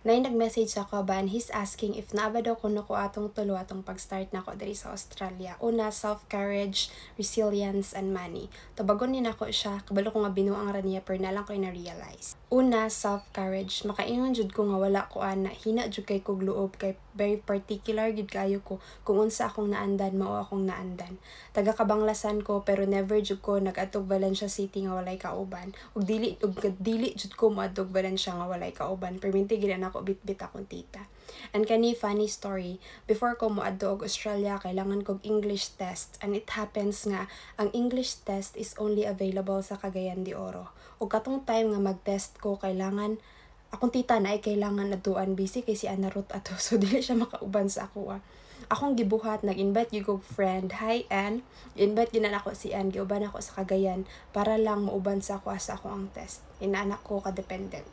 Nay nag-message ako ba and he's asking if naaba daw ko nako atong tulo atong pag-start nako diri sa Australia. Una, self-courage, resilience, and money. Tabagon ni nako siya, kabalo ko nga binuang ra niya pero nalang ko na-realize. Una, self-courage. Makaingon jud ko nga wala ko ana, hina jud kay kog loob kay very particular gid kayo ko kung unsa akong naandan mao akong naandan. Taga Kabanglasan ko pero never jud ko nag-atog Valencia City nga walay kauban. Ug dili jud ko moadtog Valencia nga walay kauban. Perminti gid ako bit-bit akong tita. And kani funny story, before ko moadto og Australia kailangan kog English test and it happens nga ang English test is only available sa Cagayan de Oro. Ug katong time nga mag-test ko kailangan akong tita na ay kailangan aduan busy kay si Anarot ato so dili siya makauban sa ako. Akong gibuhat nag-invite gyud kog friend. Hi Ann. Invite gyud ako si Ann giuban ako sa Cagayan para lang mauban sa ako asa ako ang test. Inaanak ko ka-dependent.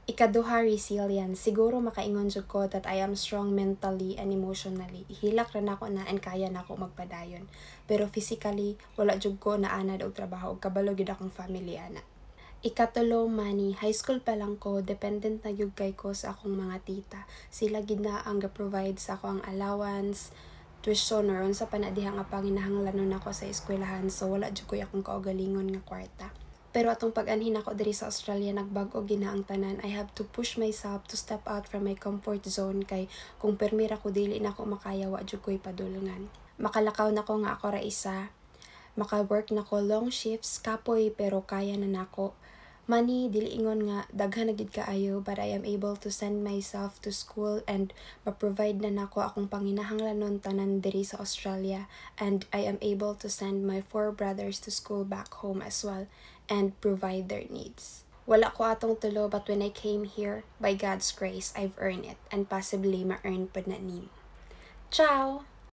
Ikaduha, resilience. Siguro makaingon jud ko that I am strong mentally and emotionally. Ihilak ra nako na and kaya nako magpadayon. Pero physically wala jud ko naanad og trabaho ug kabalo gid akong family ana. Ikatulo, money. High school pa lang ko, dependent na gyud kay ko sa akong mga tita. Sila gid na ang ga-provide sa ako ang allowance, tuition or unsa pa na diha nga panginahanglanon ako sa eskwelahan so wala jud ko akong kaugalingon nga kwarta. Pero atong pag-anhin ako diri sa Australia nagbag-o gina ang tanan. I have to push myself to step out from my comfort zone kay kung permira ko dili na ako makaya wa jud ko'y padulungan. Makalakaw na ko nga ako ra isa. Maka-work na ko long shifts kapoy pero kaya na nako. Money, dili ingon nga, daghan na gid kaayo, but I am able to send myself to school and ma-provide na nako akong panginahanglanon tanan diri sa Australia, and I am able to send my 4 brothers to school back home as well and provide their needs. Wala ko atong tulo, but when I came here, by God's grace, I've earned it, and possibly ma-earn pa na nimo. Ciao!